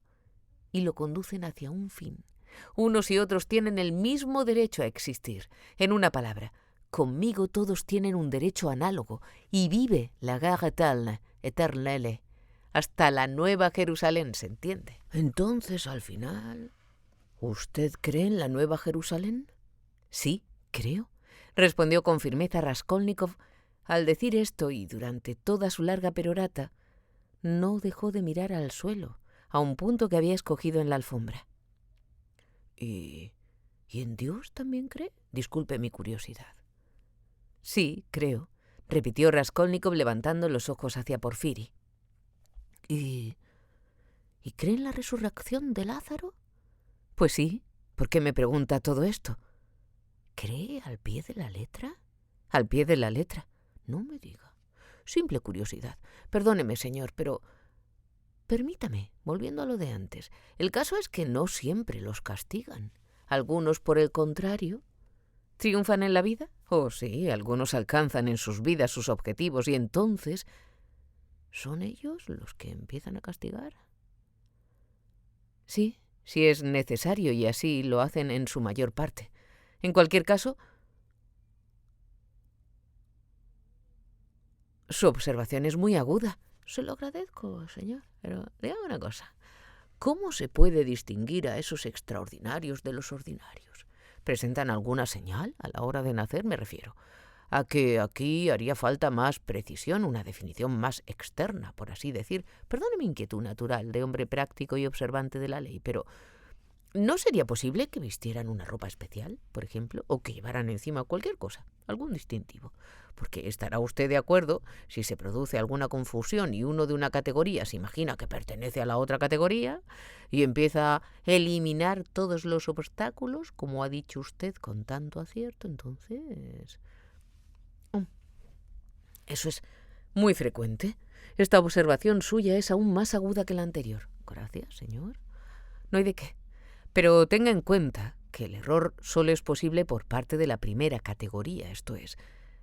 y lo conducen hacia un fin. Unos y otros tienen el mismo derecho a existir. En una palabra, conmigo todos tienen un derecho análogo y vive la guerre éternelle, hasta la Nueva Jerusalén, ¿se entiende? Entonces, al final, ¿usted cree en la Nueva Jerusalén? Sí, creo, respondió con firmeza Raskolnikov. Al decir esto, y durante toda su larga perorata, no dejó de mirar al suelo, a un punto que había escogido en la alfombra. ¿Y en Dios también cree? Disculpe mi curiosidad. Sí, creo, repitió Raskolnikov levantando los ojos hacia Porfiri. ¿Y cree en la resurrección de Lázaro? Pues sí. ¿Por qué me pregunta todo esto? ¿Cree al pie de la letra? Al pie de la letra. No me diga. Simple curiosidad. Perdóneme, señor, pero permítame, volviendo a lo de antes. El caso es que no siempre los castigan. Algunos, por el contrario, ¿triunfan en la vida? Oh, sí, algunos alcanzan en sus vidas sus objetivos y entonces ¿son ellos los que empiezan a castigar? Sí, si es necesario, y así lo hacen en su mayor parte. En cualquier caso, su observación es muy aguda, Se lo agradezco, señor, pero dígame una cosa. ¿Cómo se puede distinguir a esos extraordinarios de los ordinarios? ¿Presentan alguna señal a la hora de nacer? Me refiero a que aquí haría falta más precisión, una definición más externa, por así decir. Perdone mi inquietud natural de hombre práctico y observante de la ley, pero ¿no sería posible que vistieran una ropa especial, por ejemplo, o que llevaran encima cualquier cosa, algún distintivo? Porque estará usted de acuerdo, si se produce alguna confusión y uno de una categoría se imagina que pertenece a la otra categoría y empieza a eliminar todos los obstáculos, como ha dicho usted con tanto acierto, entonces... Eso es muy frecuente. Esta observación suya es aún más aguda que la anterior. Gracias, señor. No hay de qué. Pero tenga en cuenta que el error solo es posible por parte de la primera categoría, esto es,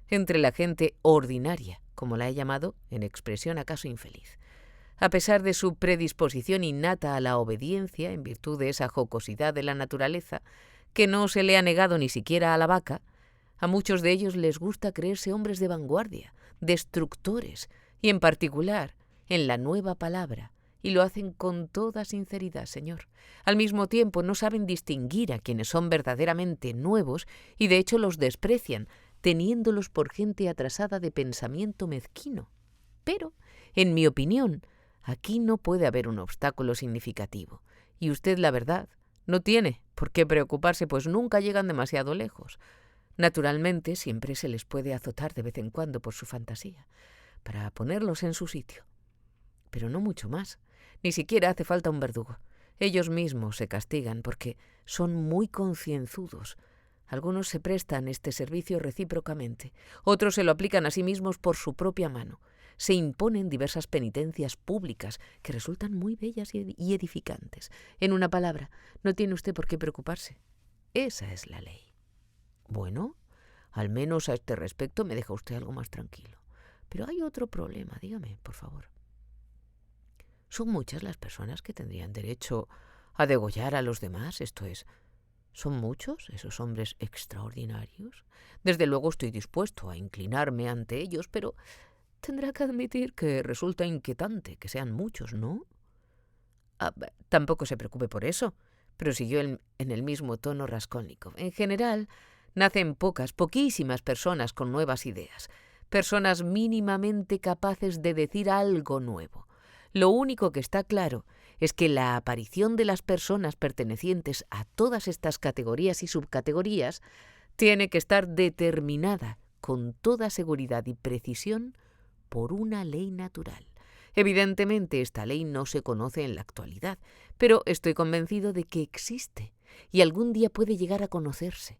entre la gente ordinaria, como la he llamado, en expresión acaso infeliz. A pesar de su predisposición innata a la obediencia, en virtud de esa jocosidad de la naturaleza, que no se le ha negado ni siquiera a la vaca, a muchos de ellos les gusta creerse hombres de vanguardia, destructores, y en particular en la nueva palabra, y lo hacen con toda sinceridad, señor. Al mismo tiempo no saben distinguir a quienes son verdaderamente nuevos y de hecho los desprecian, teniéndolos por gente atrasada de pensamiento mezquino. Pero, en mi opinión, aquí no puede haber un obstáculo significativo, y usted, la verdad, no tiene por qué preocuparse, pues nunca llegan demasiado lejos. Naturalmente, siempre se les puede azotar de vez en cuando por su fantasía, para ponerlos en su sitio. Pero no mucho más. Ni siquiera hace falta un verdugo. Ellos mismos se castigan porque son muy concienzudos. Algunos se prestan este servicio recíprocamente. Otros se lo aplican a sí mismos por su propia mano. Se imponen diversas penitencias públicas que resultan muy bellas y edificantes. En una palabra, no tiene usted por qué preocuparse. Esa es la ley. Bueno, al menos a este respecto me deja usted algo más tranquilo. Pero hay otro problema, dígame, por favor. ¿Son muchas las personas que tendrían derecho a degollar a los demás? Esto es, ¿son muchos esos hombres extraordinarios? Desde luego estoy dispuesto a inclinarme ante ellos, pero tendrá que admitir que resulta inquietante que sean muchos, ¿no? Tampoco se preocupe por eso, prosiguió en el mismo tono Raskolnikov. En general, nacen poquísimas personas con nuevas ideas, personas mínimamente capaces de decir algo nuevo. Lo único que está claro es que la aparición de las personas pertenecientes a todas estas categorías y subcategorías tiene que estar determinada con toda seguridad y precisión por una ley natural. Evidentemente, esta ley no se conoce en la actualidad, pero estoy convencido de que existe y algún día puede llegar a conocerse.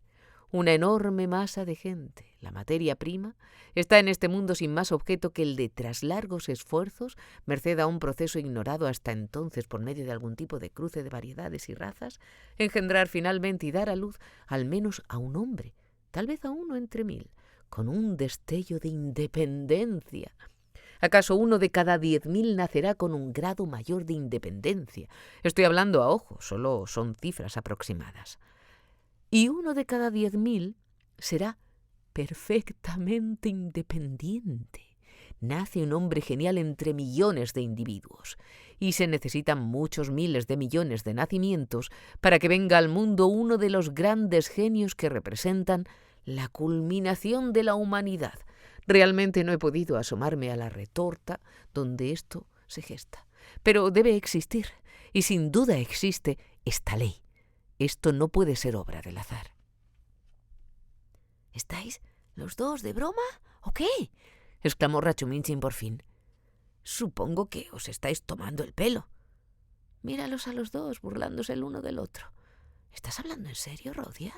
Una enorme masa de gente, la materia prima, está en este mundo sin más objeto que el de, tras largos esfuerzos, merced a un proceso ignorado hasta entonces por medio de algún tipo de cruce de variedades y razas, engendrar finalmente y dar a luz al menos a un hombre, tal vez a uno entre 1000, con un destello de independencia. ¿Acaso uno de cada 10.000 nacerá con un grado mayor de independencia? Estoy hablando a ojo, solo son cifras aproximadas. Y uno de cada 10.000 será perfectamente independiente. Nace un hombre genial entre millones de individuos, y se necesitan muchos miles de millones de nacimientos para que venga al mundo uno de los grandes genios que representan la culminación de la humanidad. Realmente no he podido asomarme a la retorta donde esto se gesta. Pero debe existir, y sin duda existe esta ley. Esto no puede ser obra del azar. ¿Estáis los dos de broma o qué? Exclamó Rachuminchin por fin. Supongo que os estáis tomando el pelo. Míralos a los dos, burlándose el uno del otro. ¿Estás hablando en serio, Rodia?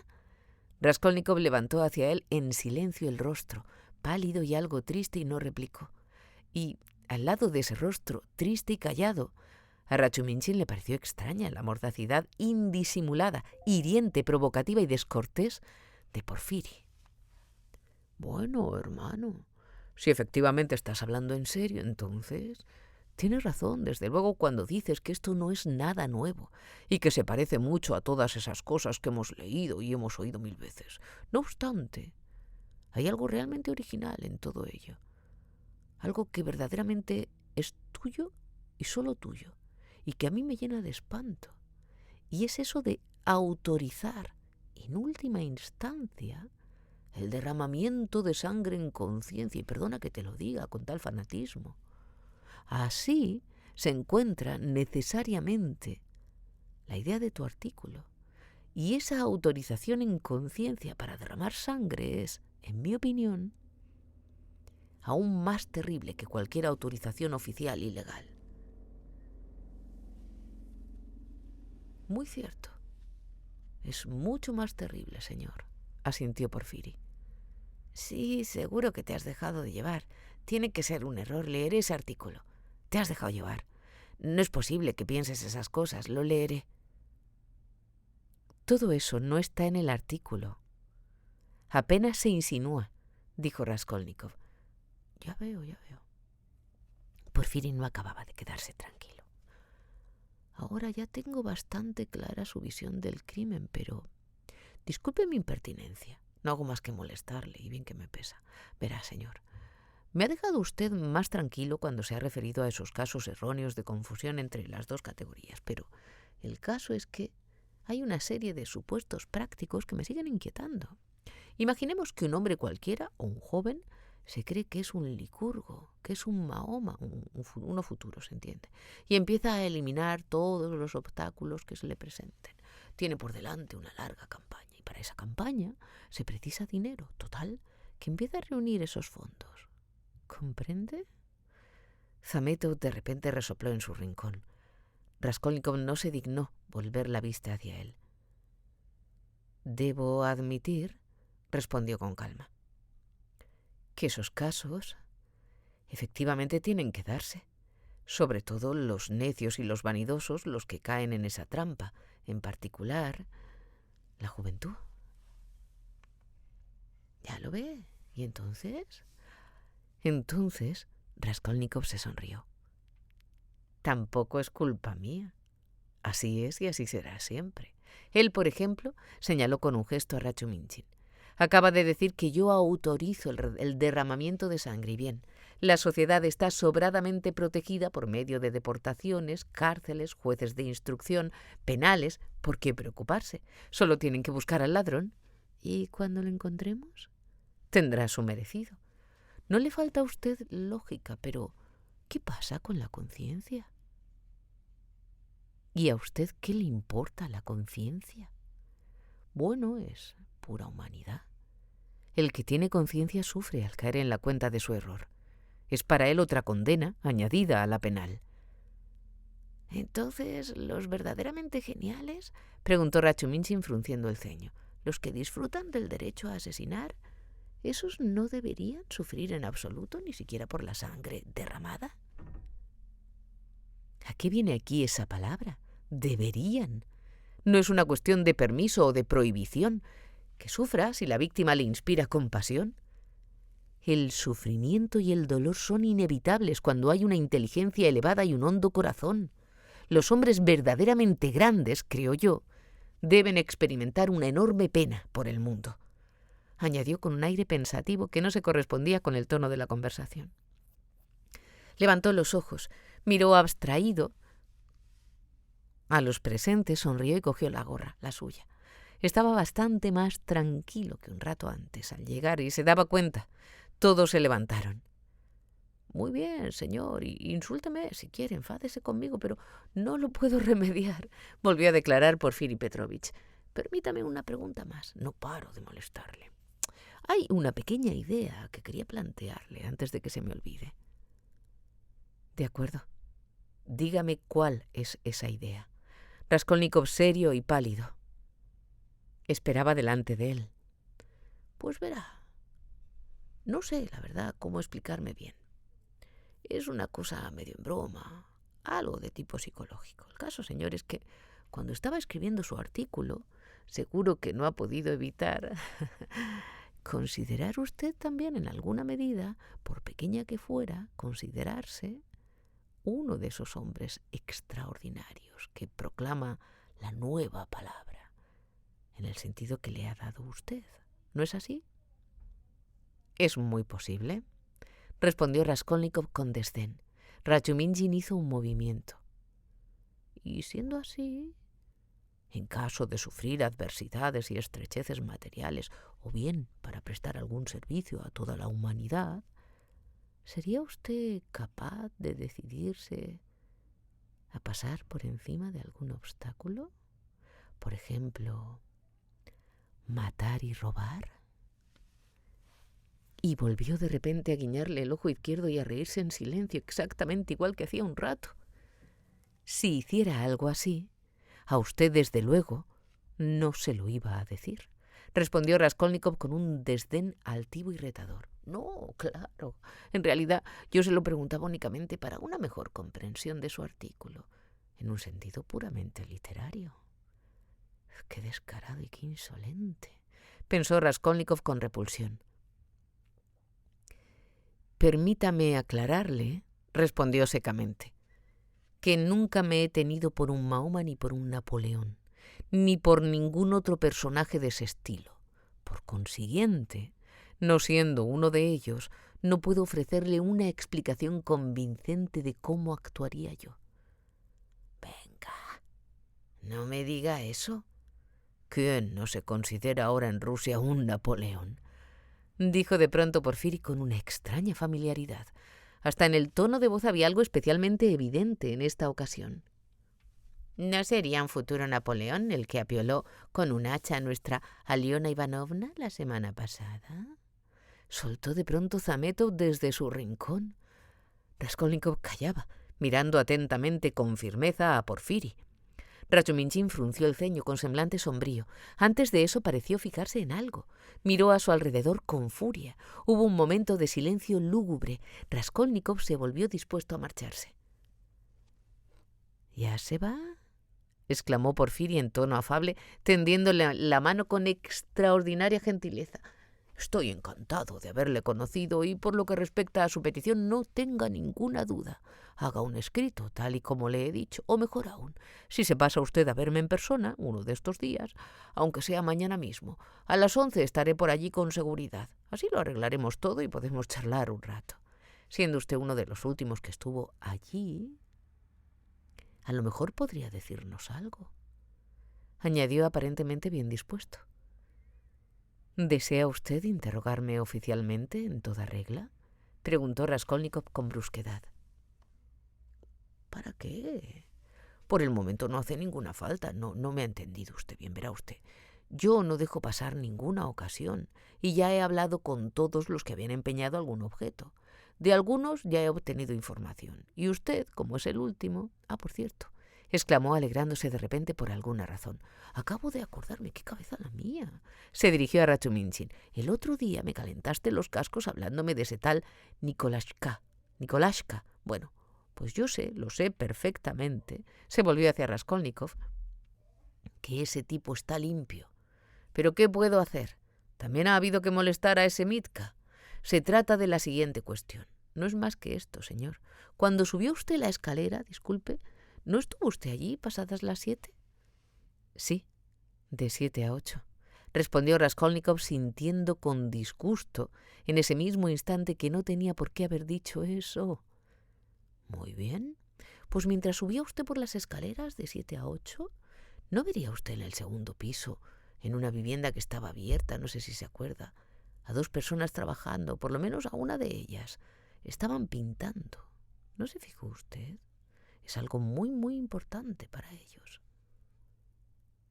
Raskolnikov levantó hacia él en silencio el rostro, pálido y algo triste, y no replicó. Y al lado de ese rostro, triste y callado, a Rachuminchin le pareció extraña la mordacidad indisimulada, hiriente, provocativa y descortés de Porfiri. Bueno, hermano, si efectivamente estás hablando en serio, entonces tienes razón, desde luego, cuando dices que esto no es nada nuevo y que se parece mucho a todas esas cosas que hemos leído y hemos oído 1000 veces. No obstante, hay algo realmente original en todo ello, algo que verdaderamente es tuyo y solo tuyo, y que a mí me llena de espanto. Y es eso de autorizar, en última instancia, el derramamiento de sangre en conciencia. Y perdona que te lo diga con tal fanatismo. Así se encuentra necesariamente la idea de tu artículo. Y esa autorización en conciencia para derramar sangre es, en mi opinión, aún más terrible que cualquier autorización oficial y legal. Muy cierto. Es mucho más terrible, señor, asintió Porfiri. Sí, seguro que te has dejado de llevar. Tiene que ser un error leer ese artículo. Te has dejado llevar. No es posible que pienses esas cosas. Lo leeré. Todo eso no está en el artículo. Apenas se insinúa, dijo Raskolnikov. Ya veo. Porfiri no acababa de quedarse tranquilo. Ahora ya tengo bastante clara su visión del crimen, pero... Disculpe mi impertinencia. No hago más que molestarle, y bien que me pesa. Verá, señor, me ha dejado usted más tranquilo cuando se ha referido a esos casos erróneos de confusión entre las dos categorías, pero el caso es que hay una serie de supuestos prácticos que me siguen inquietando. Imaginemos que un hombre cualquiera, o un joven, se cree que es un licurgo, que es un Mahoma, uno futuro, ¿se entiende? Y empieza a eliminar todos los obstáculos que se le presenten. Tiene por delante una larga campaña. Para esa campaña se precisa dinero, total, que empieza a reunir esos fondos. ¿Comprende? Zametov de repente resopló en su rincón. Raskolnikov no se dignó volver la vista hacia él. Debo admitir, respondió con calma, que esos casos efectivamente tienen que darse, sobre todo los necios y los vanidosos, los que caen en esa trampa, en particular la juventud. ¿Ya lo ve? ¿Y entonces? Entonces, Raskolnikov se sonrió. Tampoco es culpa mía. Así es y así será siempre. Él, por ejemplo, señaló con un gesto a Rachuminchin. Acaba de decir que yo autorizo el derramamiento de sangre. Y bien, la sociedad está sobradamente protegida por medio de deportaciones, cárceles, jueces de instrucción, penales. ¿Por qué preocuparse? Solo tienen que buscar al ladrón. ¿Y cuando lo encontremos? Tendrá su merecido. No le falta a usted lógica, pero ¿qué pasa con la conciencia? ¿Y a usted qué le importa la conciencia? Bueno, es pura humanidad. El que tiene conciencia sufre al caer en la cuenta de su error. Es para él otra condena añadida a la penal. Entonces, ¿los verdaderamente geniales? Preguntó Rachuminchin frunciendo el ceño. ¿Los que disfrutan del derecho a asesinar? ¿Esos no deberían sufrir en absoluto, ni siquiera por la sangre derramada? ¿A qué viene aquí esa palabra? Deberían. No es una cuestión de permiso o de prohibición. Que sufra si la víctima le inspira compasión. El sufrimiento y el dolor son inevitables cuando hay una inteligencia elevada y un hondo corazón. Los hombres verdaderamente grandes, creo yo, deben experimentar una enorme pena por el mundo, añadió con un aire pensativo que no se correspondía con el tono de la conversación. Levantó los ojos, miró abstraído a los presentes, sonrió y cogió la gorra, la suya. Estaba bastante más tranquilo que un rato antes al llegar y se daba cuenta. Todos se levantaron. Muy bien, señor, insúlteme si quiere, enfádese conmigo, pero no lo puedo remediar, volvió a declarar Porfiri Petrovich. Permítame una pregunta más, no paro de molestarle. Hay una pequeña idea que quería plantearle antes de que se me olvide. De acuerdo. Dígame cuál es esa idea. Raskolnikov, serio y pálido, esperaba delante de él. Pues verá, no sé, la verdad, cómo explicarme bien. Es una cosa medio en broma, algo de tipo psicológico. El caso, señor, es que cuando estaba escribiendo su artículo, seguro que no ha podido evitar considerar usted también en alguna medida, por pequeña que fuera, considerarse uno de esos hombres extraordinarios que proclama la nueva palabra, en el sentido que le ha dado usted. ¿No es así? Es muy posible, respondió Raskolnikov con desdén. Rachuminchin hizo un movimiento. Y siendo así, en caso de sufrir adversidades y estrecheces materiales, o bien para prestar algún servicio a toda la humanidad, ¿sería usted capaz de decidirse a pasar por encima de algún obstáculo? Por ejemplo, matar y robar. Y volvió de repente a guiñarle el ojo izquierdo y a reírse en silencio, exactamente igual que hacía un rato. Si hiciera algo así, a usted desde luego no se lo iba a decir, respondió Raskolnikov con un desdén altivo y retador. No, claro. En realidad yo se lo preguntaba únicamente para una mejor comprensión de su artículo, en un sentido puramente literario. Qué descarado y qué insolente, pensó Raskolnikov con repulsión. Permítame aclararle, respondió secamente, que nunca me he tenido por un Mahoma ni por un Napoleón, ni por ningún otro personaje de ese estilo. Por consiguiente, no siendo uno de ellos, no puedo ofrecerle una explicación convincente de cómo actuaría yo. Venga, no me diga eso. ¿Quién no se considera ahora en Rusia un Napoleón?, dijo de pronto Porfiri con una extraña familiaridad. Hasta en el tono de voz había algo especialmente evidente en esta ocasión. ¿No sería un futuro Napoleón el que apioló con un hacha a nuestra Aliona Ivanovna la semana pasada? Soltó de pronto Zametov desde su rincón. Raskolnikov callaba, mirando atentamente con firmeza a Porfiri. Rachuminchin frunció el ceño con semblante sombrío. Antes de eso pareció fijarse en algo. Miró a su alrededor con furia. Hubo un momento de silencio lúgubre. Raskolnikov se volvió dispuesto a marcharse. ¿Ya se va?, exclamó Porfiri en tono afable, tendiéndole la mano con extraordinaria gentileza. Estoy encantado de haberle conocido y por lo que respecta a su petición no tenga ninguna duda. Haga un escrito, tal y como le he dicho, o mejor aún, si se pasa usted a verme en persona uno de estos días, aunque sea mañana mismo, a las 11 estaré por allí con seguridad. Así lo arreglaremos todo y podemos charlar un rato. Siendo usted uno de los últimos que estuvo allí, a lo mejor podría decirnos algo, añadió aparentemente bien dispuesto. ¿Desea usted interrogarme oficialmente en toda regla?, preguntó Raskolnikov con brusquedad. ¿Para qué? Por el momento no hace ninguna falta. No me ha entendido usted bien, verá usted. Yo no dejo pasar ninguna ocasión y ya he hablado con todos los que habían empeñado algún objeto. De algunos ya he obtenido información. Y usted, como es el último... Ah, por cierto, exclamó alegrándose de repente por alguna razón. Acabo de acordarme, qué cabeza la mía. Se dirigió a Rachuminchin. El otro día me calentaste los cascos hablándome de ese tal Nikolashka. Bueno, pues yo lo sé perfectamente, se volvió hacia Raskolnikov, que ese tipo está limpio. ¿Pero qué puedo hacer? También ha habido que molestar a ese Mitka. Se trata de la siguiente cuestión. No es más que esto, señor. Cuando subió usted la escalera, disculpe, ¿no estuvo usted allí pasadas las 7? Sí, de 7 a 8, respondió Raskolnikov sintiendo con disgusto en ese mismo instante que no tenía por qué haber dicho eso. Muy bien, pues mientras subía usted por las escaleras de 7 a 8, ¿no vería usted en el segundo piso, en una vivienda que estaba abierta, no sé si se acuerda, a 2 personas trabajando, por lo menos a una de ellas? Estaban pintando. ¿No se fijó usted? Es algo muy, muy importante para ellos.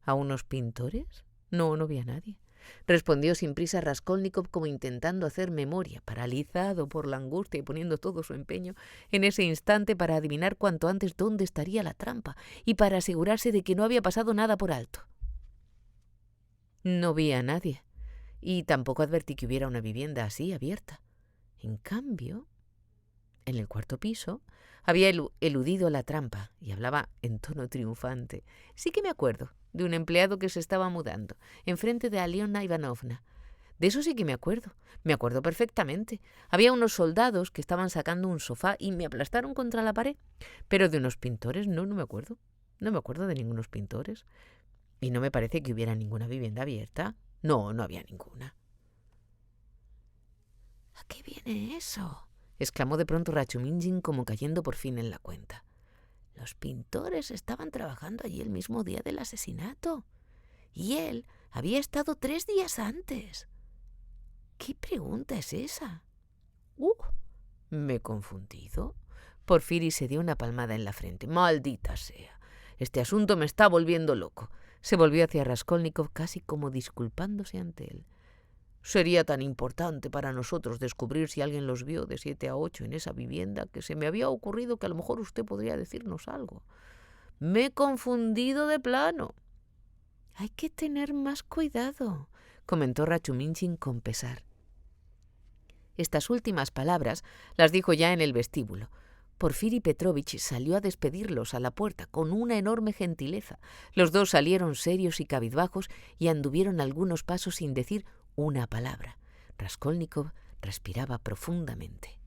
¿A unos pintores? No vi a nadie, respondió sin prisa Raskolnikov, como intentando hacer memoria, paralizado por la angustia y poniendo todo su empeño en ese instante para adivinar cuanto antes dónde estaría la trampa y para asegurarse de que no había pasado nada por alto. No vi a nadie y tampoco advertí que hubiera una vivienda así abierta. En cambio, en el 4º piso había eludido la trampa y hablaba en tono triunfante. Sí que me acuerdo de un empleado que se estaba mudando enfrente de Aliona Ivanovna. De eso sí que me acuerdo perfectamente. Había unos soldados que estaban sacando un sofá y me aplastaron contra la pared. Pero de unos pintores no me acuerdo. No me acuerdo de ningunos pintores. Y no me parece que hubiera ninguna vivienda abierta. No había ninguna. ¿A qué viene eso? exclamó de pronto Rachuminjin como cayendo por fin en la cuenta. Los pintores estaban trabajando allí el mismo día del asesinato. Y él había estado 3 días antes. ¿Qué pregunta es esa? ¿Me he confundido? Porfiri se dio una palmada en la frente. Maldita sea. Este asunto me está volviendo loco. Se volvió hacia Raskolnikov casi como disculpándose ante él. Sería tan importante para nosotros descubrir si alguien los vio de 7 a 8 en esa vivienda que se me había ocurrido que a lo mejor usted podría decirnos algo. Me he confundido de plano. Hay que tener más cuidado, comentó Rachuminjin con pesar. Estas últimas palabras las dijo ya en el vestíbulo. Porfiri Petrovich salió a despedirlos a la puerta con una enorme gentileza. Los dos salieron serios y cabizbajos y anduvieron algunos pasos sin decir una palabra. Raskolnikov respiraba profundamente.